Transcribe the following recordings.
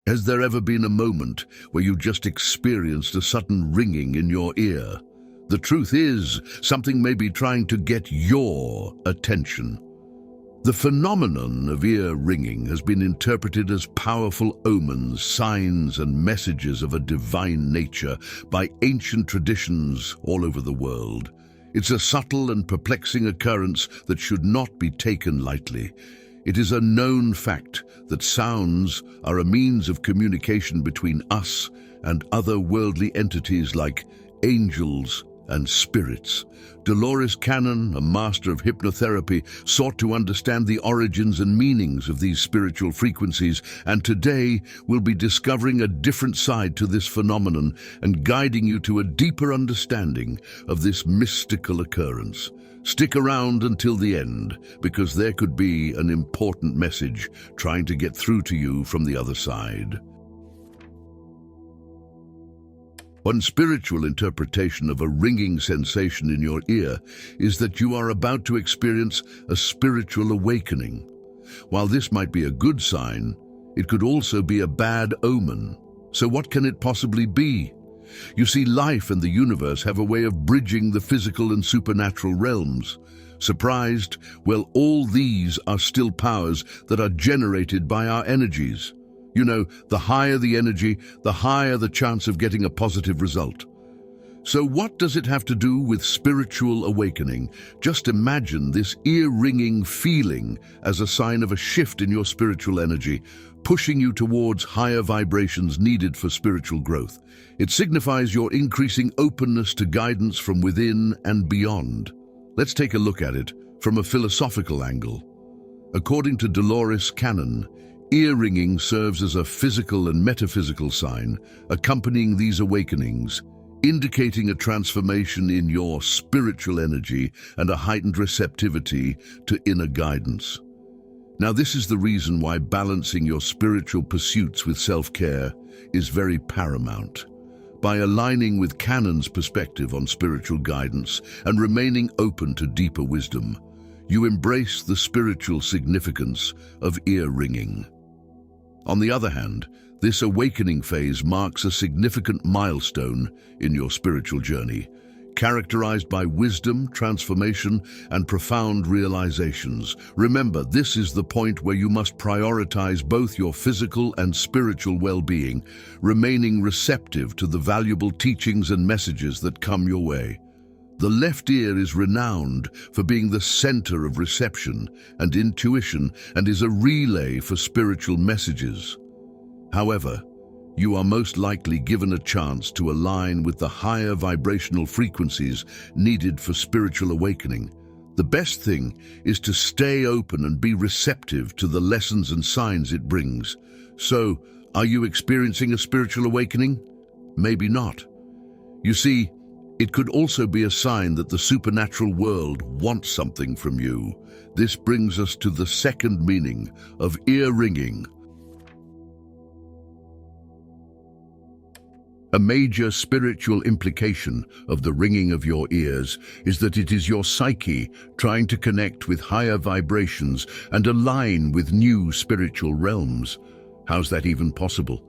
Has there ever been a moment where you just experienced a sudden ringing in your ear? The truth is, something may be trying to get your attention. The phenomenon of ear ringing has been interpreted as powerful omens, signs, and messages of a divine nature by ancient traditions all over the world. It's a subtle and perplexing occurrence that should not be taken lightly. It is a known fact that sounds are a means of communication between us and other worldly entities like angels and spirits. Dolores Cannon, a master of hypnotherapy, sought to understand the origins and meanings of these spiritual frequencies, and today we'll be discovering a different side to this phenomenon and guiding you to a deeper understanding of this mystical occurrence. Stick around until the end, because there could be an important message trying to get through to you from the other side. One spiritual interpretation of a ringing sensation in your ear is that you are about to experience a spiritual awakening. While this might be a good sign, it could also be a bad omen. So what can it possibly be? You see, life and the universe have a way of bridging the physical and supernatural realms. Surprised? Well, all these are still powers that are generated by our energies. You know, the higher the energy, the higher the chance of getting a positive result. So what does it have to do with spiritual awakening? Just imagine this ear-ringing feeling as a sign of a shift in your spiritual energy, pushing you towards higher vibrations needed for spiritual growth. It signifies your increasing openness to guidance from within and beyond. Let's take a look at it from a philosophical angle. According to Dolores Cannon, ear ringing serves as a physical and metaphysical sign accompanying these awakenings, indicating a transformation in your spiritual energy and a heightened receptivity to inner guidance. Now, this is the reason why balancing your spiritual pursuits with self-care is very paramount. By aligning with Cannon's perspective on spiritual guidance and remaining open to deeper wisdom, you embrace the spiritual significance of ear ringing. On the other hand, this awakening phase marks a significant milestone in your spiritual journey, characterized by wisdom, transformation, and profound realizations. Remember, this is the point where you must prioritize both your physical and spiritual well-being, remaining receptive to the valuable teachings and messages that come your way. The left ear is renowned for being the center of reception and intuition and is a relay for spiritual messages. However, you are most likely given a chance to align with the higher vibrational frequencies needed for spiritual awakening. The best thing is to stay open and be receptive to the lessons and signs it brings. So, are you experiencing a spiritual awakening? Maybe not. You see, it could also be a sign that the supernatural world wants something from you. This brings us to the second meaning of ear ringing. A major spiritual implication of the ringing of your ears is that it is your psyche trying to connect with higher vibrations and align with new spiritual realms. How's that even possible?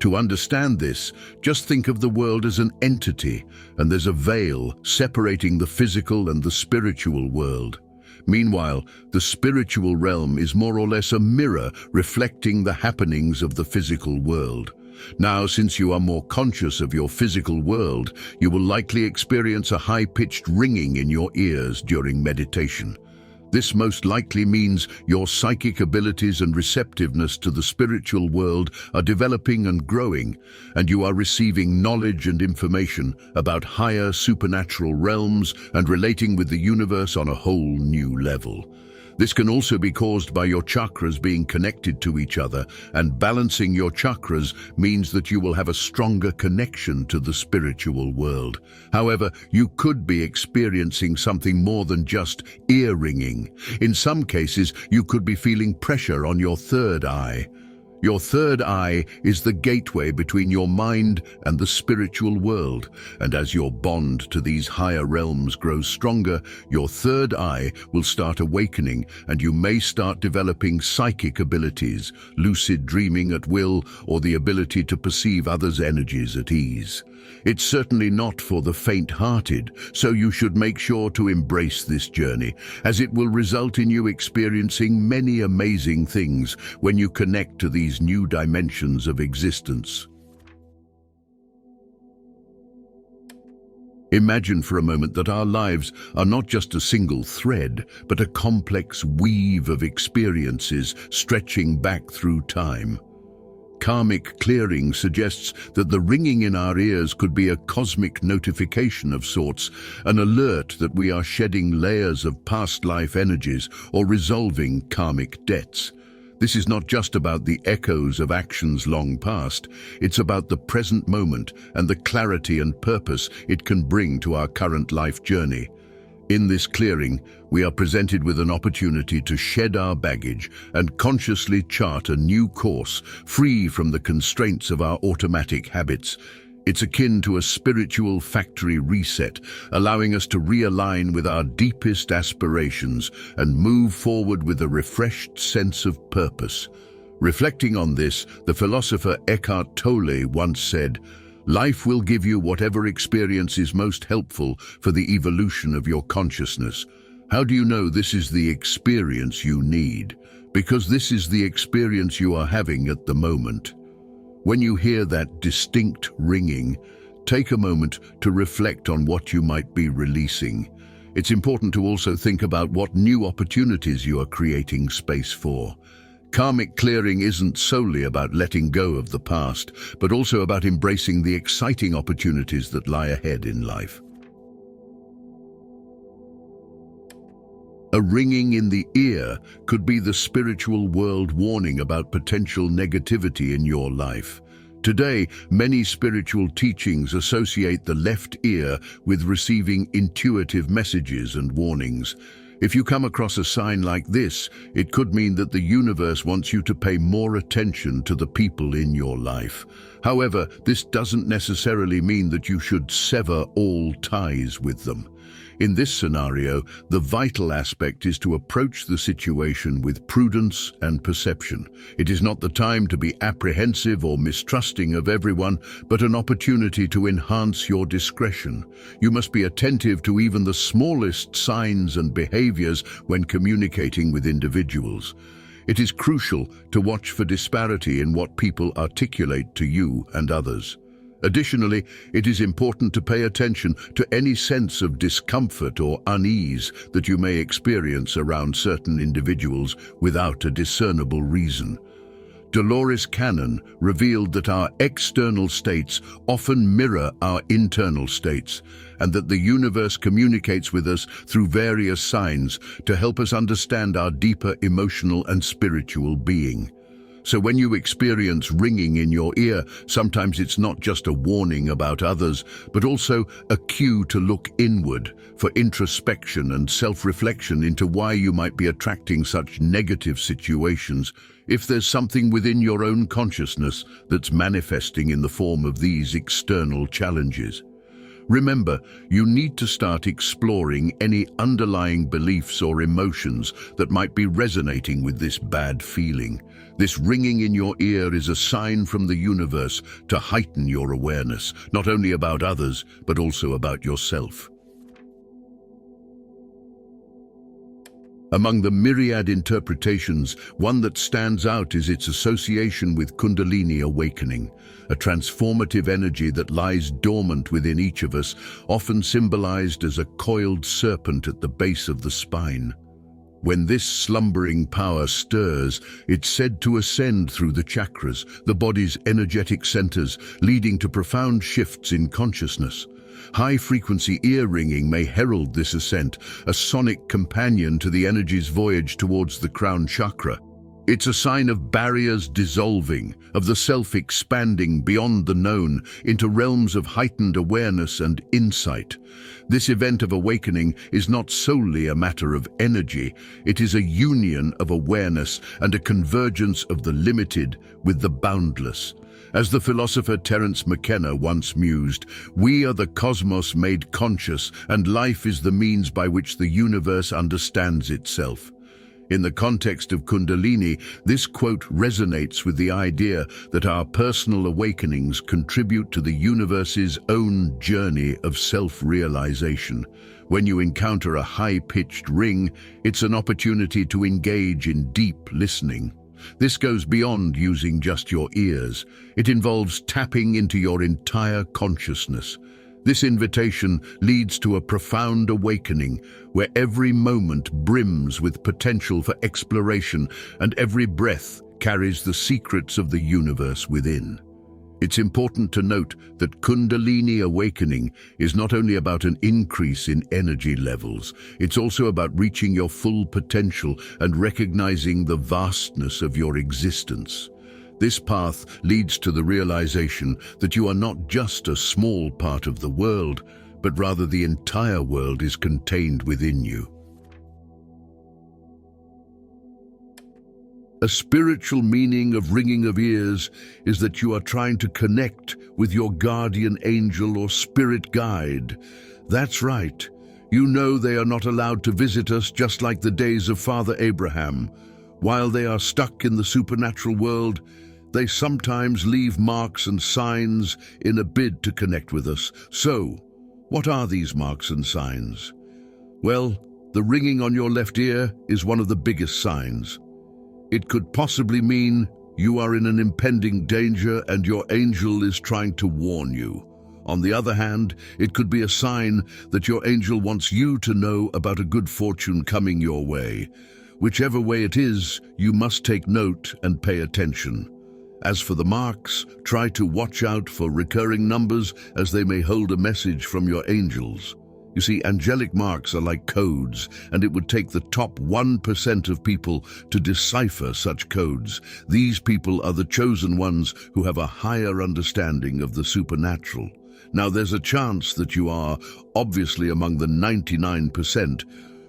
To understand this, just think of the world as an entity, and there's a veil separating the physical and the spiritual world. Meanwhile, the spiritual realm is more or less a mirror reflecting the happenings of the physical world. Now, since you are more conscious of your physical world, you will likely experience a high-pitched ringing in your ears during meditation. This most likely means your psychic abilities and receptiveness to the spiritual world are developing and growing, and you are receiving knowledge and information about higher supernatural realms and relating with the universe on a whole new level. This can also be caused by your chakras being connected to each other, and balancing your chakras means that you will have a stronger connection to the spiritual world. However, you could be experiencing something more than just ear ringing. In some cases, you could be feeling pressure on your third eye. Your third eye is the gateway between your mind and the spiritual world, and as your bond to these higher realms grows stronger, your third eye will start awakening, and you may start developing psychic abilities, lucid dreaming at will, or the ability to perceive others' energies at ease. It's certainly not for the faint-hearted, so you should make sure to embrace this journey, as it will result in you experiencing many amazing things when you connect to these new dimensions of existence. Imagine for a moment that our lives are not just a single thread, but a complex weave of experiences stretching back through time. Karmic clearing suggests that the ringing in our ears could be a cosmic notification of sorts, an alert that we are shedding layers of past life energies or resolving karmic debts. This is not just about the echoes of actions long past, it's about the present moment and the clarity and purpose it can bring to our current life journey. In this clearing, we are presented with an opportunity to shed our baggage and consciously chart a new course, free from the constraints of our automatic habits. It's akin to a spiritual factory reset, allowing us to realign with our deepest aspirations and move forward with a refreshed sense of purpose. Reflecting on this, the philosopher Eckhart Tolle once said, "Life will give you whatever experience is most helpful for the evolution of your consciousness." How do you know this is the experience you need? Because this is the experience you are having at the moment. When you hear that distinct ringing, take a moment to reflect on what you might be releasing. It's important to also think about what new opportunities you are creating space for. Karmic clearing isn't solely about letting go of the past, but also about embracing the exciting opportunities that lie ahead in life. A ringing in the ear could be the spiritual world warning about potential negativity in your life. Today, many spiritual teachings associate the left ear with receiving intuitive messages and warnings. If you come across a sign like this, it could mean that the universe wants you to pay more attention to the people in your life. However, this doesn't necessarily mean that you should sever all ties with them. In this scenario, the vital aspect is to approach the situation with prudence and perception. It is not the time to be apprehensive or mistrusting of everyone, but an opportunity to enhance your discretion. You must be attentive to even the smallest signs and behaviors when communicating with individuals. It is crucial to watch for disparity in what people articulate to you and others. Additionally, it is important to pay attention to any sense of discomfort or unease that you may experience around certain individuals without a discernible reason. Dolores Cannon revealed that our external states often mirror our internal states, and that the universe communicates with us through various signs to help us understand our deeper emotional and spiritual being. So when you experience ringing in your ear, sometimes it's not just a warning about others, but also a cue to look inward for introspection and self-reflection into why you might be attracting such negative situations. If there's something within your own consciousness that's manifesting in the form of these external challenges, remember, you need to start exploring any underlying beliefs or emotions that might be resonating with this bad feeling. This ringing in your ear is a sign from the universe to heighten your awareness, not only about others, but also about yourself. Among the myriad interpretations, one that stands out is its association with Kundalini awakening, a transformative energy that lies dormant within each of us, often symbolized as a coiled serpent at the base of the spine. When this slumbering power stirs, it's said to ascend through the chakras, the body's energetic centers, leading to profound shifts in consciousness. High-frequency ear ringing may herald this ascent, a sonic companion to the energy's voyage towards the crown chakra. It's a sign of barriers dissolving, of the self expanding beyond the known into realms of heightened awareness and insight. This event of awakening is not solely a matter of energy, it is a union of awareness and a convergence of the limited with the boundless. As the philosopher Terence McKenna once mused, we are the cosmos made conscious, and life is the means by which the universe understands itself. In the context of Kundalini, this quote resonates with the idea that our personal awakenings contribute to the universe's own journey of self-realization. When you encounter a high-pitched ring, it's an opportunity to engage in deep listening. This goes beyond using just your ears. It involves tapping into your entire consciousness. This invitation leads to a profound awakening where every moment brims with potential for exploration and every breath carries the secrets of the universe within. It's important to note that Kundalini awakening is not only about an increase in energy levels, it's also about reaching your full potential and recognizing the vastness of your existence. This path leads to the realization that you are not just a small part of the world, but rather the entire world is contained within you. A spiritual meaning of ringing of ears is that you are trying to connect with your guardian angel or spirit guide. That's right. You know they are not allowed to visit us, just like the days of Father Abraham. While they are stuck in the supernatural world, they sometimes leave marks and signs in a bid to connect with us. So, what are these marks and signs? Well, the ringing on your left ear is one of the biggest signs. It could possibly mean you are in an impending danger and your angel is trying to warn you. On the other hand, it could be a sign that your angel wants you to know about a good fortune coming your way. Whichever way it is, you must take note and pay attention. As for the marks, try to watch out for recurring numbers as they may hold a message from your angels. You see, angelic marks are like codes, and it would take the top 1% of people to decipher such codes. These people are the chosen ones who have a higher understanding of the supernatural. Now, there's a chance that you are obviously among the 99%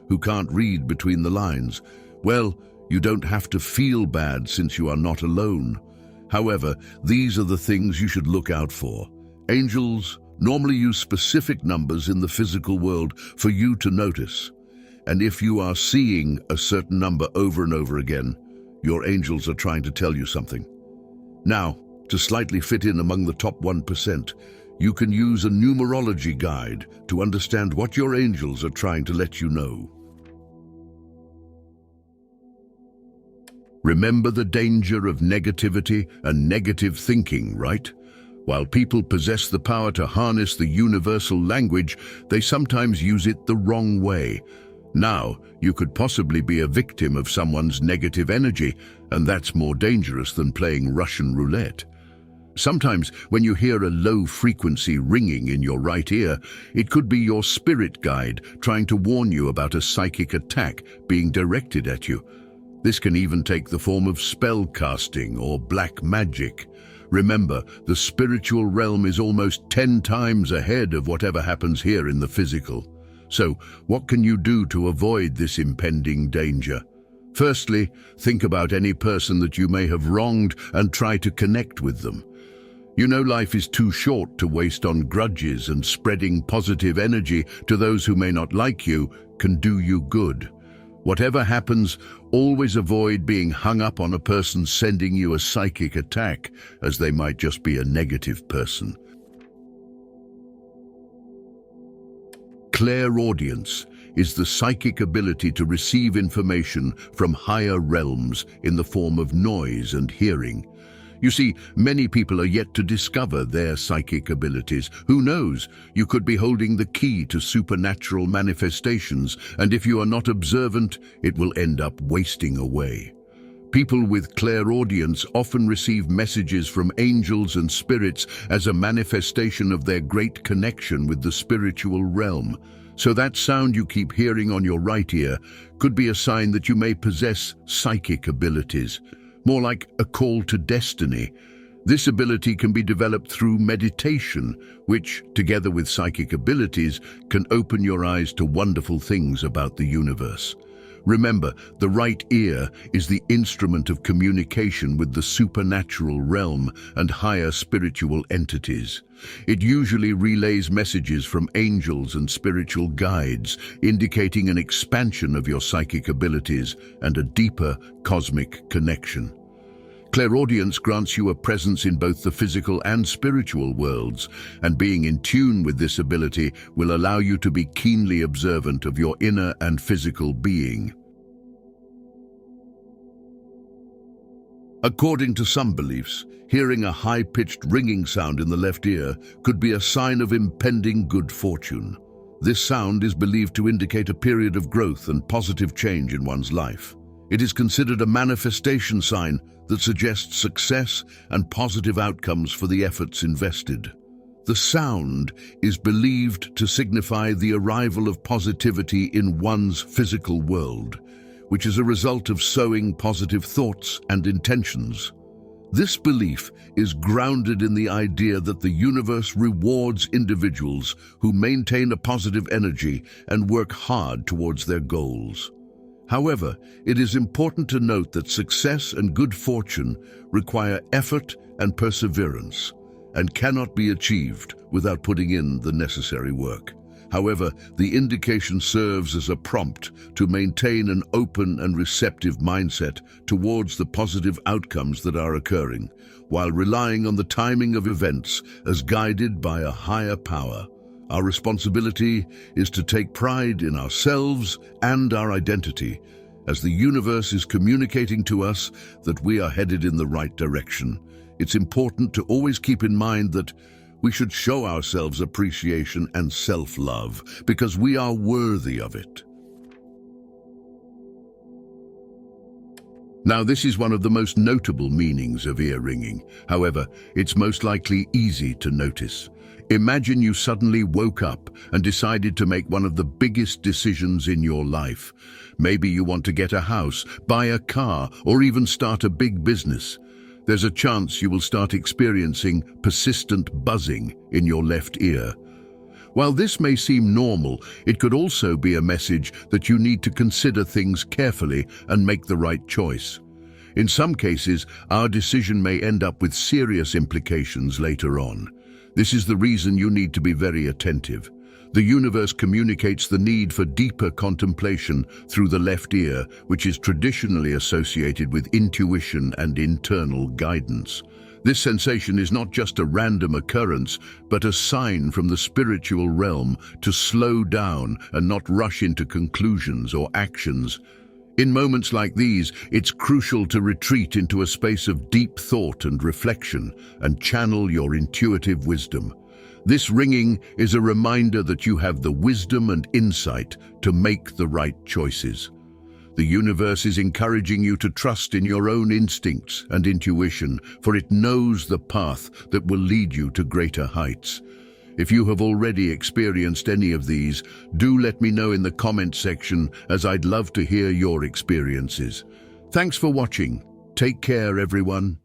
who can't read between the lines. Well, you don't have to feel bad since you are not alone. However, these are the things you should look out for. Angels normally use specific numbers in the physical world for you to notice. And if you are seeing a certain number over and over again, your angels are trying to tell you something. Now, to slightly fit in among the top 1%, you can use a numerology guide to understand what your angels are trying to let you know. Remember the danger of negativity and negative thinking, right? While people possess the power to harness the universal language, they sometimes use it the wrong way. Now, you could possibly be a victim of someone's negative energy, and that's more dangerous than playing Russian roulette. Sometimes, when you hear a low-frequency ringing in your right ear, it could be your spirit guide trying to warn you about a psychic attack being directed at you. This can even take the form of spell casting or black magic. Remember, the spiritual realm is almost 10 times ahead of whatever happens here in the physical. So, what can you do to avoid this impending danger? Firstly, think about any person that you may have wronged and try to connect with them. You know life is too short to waste on grudges, and spreading positive energy to those who may not like you can do you good. Whatever happens, always avoid being hung up on a person sending you a psychic attack, as they might just be a negative person. Clairaudience is the psychic ability to receive information from higher realms in the form of noise and hearing. You see, many people are yet to discover their psychic abilities. Who knows? You could be holding the key to supernatural manifestations, and if you are not observant, it will end up wasting away. People with clairaudience often receive messages from angels and spirits as a manifestation of their great connection with the spiritual realm. So that sound you keep hearing on your right ear could be a sign that you may possess psychic abilities, more like a call to destiny. This ability can be developed through meditation, which, together with psychic abilities, can open your eyes to wonderful things about the universe. Remember, the right ear is the instrument of communication with the supernatural realm and higher spiritual entities. It usually relays messages from angels and spiritual guides, indicating an expansion of your psychic abilities and a deeper cosmic connection. Clairaudience grants you a presence in both the physical and spiritual worlds, and being in tune with this ability will allow you to be keenly observant of your inner and physical being. According to some beliefs, hearing a high-pitched ringing sound in the left ear could be a sign of impending good fortune. This sound is believed to indicate a period of growth and positive change in one's life. It is considered a manifestation sign that suggests success and positive outcomes for the efforts invested. The sound is believed to signify the arrival of positivity in one's physical world, which is a result of sowing positive thoughts and intentions. This belief is grounded in the idea that the universe rewards individuals who maintain a positive energy and work hard towards their goals. However, it is important to note that success and good fortune require effort and perseverance and cannot be achieved without putting in the necessary work. However, the indication serves as a prompt to maintain an open and receptive mindset towards the positive outcomes that are occurring, while relying on the timing of events as guided by a higher power. Our responsibility is to take pride in ourselves and our identity, as the universe is communicating to us that we are headed in the right direction. It's important to always keep in mind that we should show ourselves appreciation and self-love because we are worthy of it. Now, this is one of the most notable meanings of ear ringing. However, it's most likely easy to notice. Imagine you suddenly woke up and decided to make one of the biggest decisions in your life. Maybe you want to get a house, buy a car, or even start a big business. There's a chance you will start experiencing persistent buzzing in your left ear. While this may seem normal, it could also be a message that you need to consider things carefully and make the right choice. In some cases, our decision may end up with serious implications later on. This is the reason you need to be very attentive. The universe communicates the need for deeper contemplation through the left ear, which is traditionally associated with intuition and internal guidance. This sensation is not just a random occurrence, but a sign from the spiritual realm to slow down and not rush into conclusions or actions. In moments like these, it's crucial to retreat into a space of deep thought and reflection and channel your intuitive wisdom. This ringing is a reminder that you have the wisdom and insight to make the right choices. The universe is encouraging you to trust in your own instincts and intuition, for it knows the path that will lead you to greater heights. If you have already experienced any of these, do let me know in the comment section, as I'd love to hear your experiences. Thanks for watching. Take care, everyone.